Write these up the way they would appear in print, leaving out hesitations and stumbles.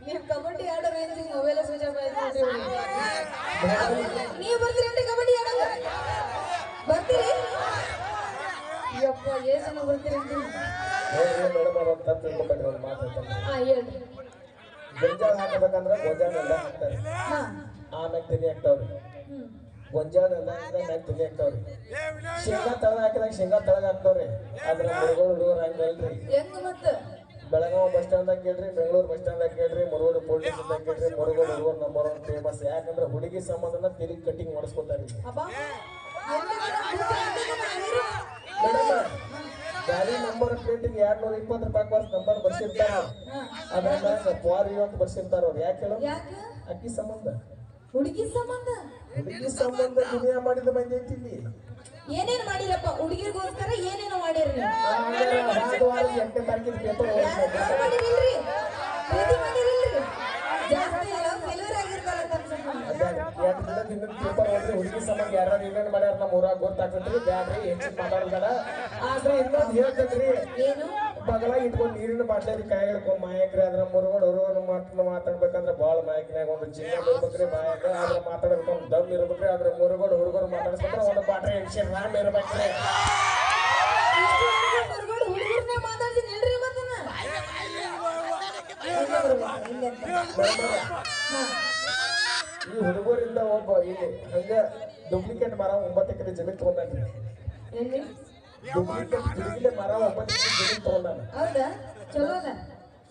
ನೀವು ಕಬಡ್ಡಿ ಆಡೋ range mobile switch off ಆಯ್ತು ನೀವು ಬರ್ತೀರಿ ಕಬಡ್ಡಿ ಆಡೋದು ಬರ್ತೀರಿ ಯಪ್ಪ ಎಷ್ಟು ಜನ ಬರ್ತೀರಿ ಹೇಳ್ರಿ ಗೊಂಜಾಳ ಹಾಕಬೇಕಂದ್ರೆ ಗೊಂಜಾಳ ಎಲ್ಲ ಹಾಕ್ತಾರೆ ಆಮ್ಯಾಗ ತಿನ್ನಿ ಹಾಕ್ತಾವ್ರಿ ಗೊಂಜಾಳ ಎಲ್ಲ ಮ್ಯಾಗ ತಿನ್ನಿ ಹಾಕ್ತಾವ್ರಿ ಶೇಂಗಾ ತಳಗ ಹಾಕಿದಾಗ ಶೇಂಗಾ ತಳಗ ಹಾಕ್ತಾವ್ರಿ ಅದ್ರ ಮುರುಗೋಡು ಹಂಗಲ್ರಿ ಹೆಂಗ್ ಮತ್ತೆ ಬೆಳಗಾವಿ ಬಸ್ ಸ್ಟ್ಯಾಂಡ್ ಕೇಳ್ರಿ ಬೆಂಗಳೂರು ಬಸ್ ಸ್ಟ್ಯಾಂಡ್ ಕೇಳ್ರಿ ಮುರುಗೋಡು ಪೊಲೀಸ್ ಕೇಳ್ರಿ ಮುರುಗೋಡು ಹುಡುಗರು ನಂಬರ್ 1 ಫೇಮಸ್ ಯಾಕಂದ್ರೆ ಹುಡುಗಿ ಸಂಬಂಧನ ತಿರುಗಿ ಕಟಿಂಗ್ ಮಾಡಿಸ್ಕೊತಾರ ಗಾಡಿ ನಂಬರ್ ಪ್ಲೇಟಿಗೆ 220 ರೂಪಾಯಿ ವರ್ಷ ನಂಬರ್ ಬರ್ಸಿರ್ತಾರ ಅದ್ರಾಗ ಪಾರ್ ಅಂತ ಬರ್ಸಿರ್ತಾರ ಅವ್ರು ಯಾಕೆ ಹೇಳ ಅಕ್ಕಿ ಸಂಬಂಧ ಹುಡುಗಿ ಸಂಬಂಧ ದುನಿಯಾ ಮಾಡಿದ ಮಂದಿ ಐತಿ ಇಲ್ಲಿ ಏನೇನು ಮಾಡಿರಪ್ಪ ಹುಡುಗಿರ್ಗೋಸ್ಕರ ಏನೇನು ಮಾಡಿರಿ 8ನೇ ತಾರೀಕಿನ ಪೇಪರ್ ಮಾಡಿರಿಲ್ರಿ ಪ್ರೀತಿ ಮಾಡಿರಿಲ್ರಿ ಜಾಸ್ತಿ ಫೇಲ್ಯೂರ್ ಆಗಿರ್ತಾರ ಪೇಪರ್ ಓದ್ರಿ ಹುಡುಗಿ ಸಂಬಂಧ ಯಾರು ಏನೇನು ಮಾಡ್ಯಾರ ನಮ್ಮ ಊರಾಗ ಗೊತ್ತಾಗ್ತದ್ರಿ ಬ್ಯಾಡ್ರಿ ಹೆಚ್ಚಿಗೆ ಮಾತಾಡೋದಲ್ಲ ಆದ್ರೆ ಇನ್ನೊಂದು ಹೇಳ್ತದ್ರಿ ಏನು ಬಗಲ ಇಟ್ಕೊಂಡು ನೀರಿನ ಬಾಟ್ಲಿ ಕೈ ಹಿಡ್ಕೊಂಡ್ ಮಾಯಕ್ರಿ ಅದ್ರ ಮುರುಗೋಡು ಹುಡುಗರು ಮಾತಾಡ್ಬೇಕಂದ್ರೆ ಬಾಳ ಮಾಯಕ್ನಾಗ ಒಂದು ಚಿನ್ನ ಇರ್ಬೇಕ್ರಿ ಮಾಯಕ ಅದ್ರ ಮಾತಾಡ್ಬೇಕು ದಮ್ ಇರ್ಬೇಕ್ರಿ ಅದ್ರ ಮುರುಗೋಡು ಹುಡುಗರು ಮಾತಾಡ್ಸ್ಬೇಕ್ರೆ ಒಂದು ಬಾಟ್ರಿ ಎಕ್ಸಿನ್ ರಾಮ್ ಇರ್ಬೇಕ್ರಿ ಈ ಹುಡುಗರಿಂದ ಒಬ್ಬ ಇಲ್ಲಿ ಹಂಗ ಡೂಪ್ಲಿಕೇಟ್ ಮರ 9 ಎಕರೆ ಜಮೀನ್ ತಗೊಂಡ್ರಿ ಡೂಪ್ಲಿಕೇಟ್ ಮರ 9 ಎಕರೆ ಜಮೀನ್ ತಗೊಂಡಾನ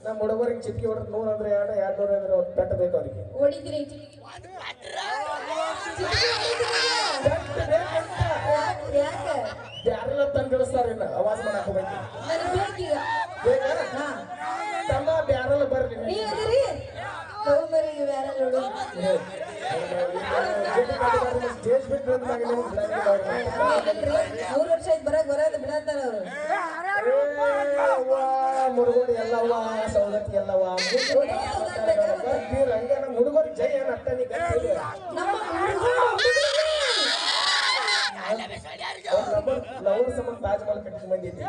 ನಮ್ಮ ಹುಡುಗರಿಗೆ ಚಿಟ್ಕಿ ಹೊಡೆದ್ 100 ಅಂದ್ರೆ 200 ಅಂದ್ರೆ ಪೆಟ್ಟ ಬೇಕು ಅವ್ರಿಗೆ ಹೊಡಿತೀರಿ ಯಾರೆಲ್ಲ ತಂದಿಡಿಸ್ತಾರ ಇಲ್ಲ ಅವಾಜ್ ಮಾಡಕ್ ಹೋಗ್ಬೇಕು ತಮ್ಮ ಬ್ಯಾರಲ್ಲ ಬರ್ರಿ ಸ್ಟೇಜ್ ಬಿಟ್ಟು 3 ವರ್ಷ ಆಯ್ತು ಬರೋದು ಬಿಡತ್ತಾರ ಅವರು ಮುರುಗೋಡಿ ಎಲ್ಲವ ಸೌದತ್ತಿ ಎಲ್ಲವ ಹಂಗ ನಮ್ಮ ಹುಡುಗರು ಜೈ ಏನ್ ಅರ್ಥ ಲವರ್ ಸಂಬಂಧ ತಾಜ್ ಮಹಲ್ ಕಟ್ಟಿಸಿ ಬಂದಿದ್ದೆ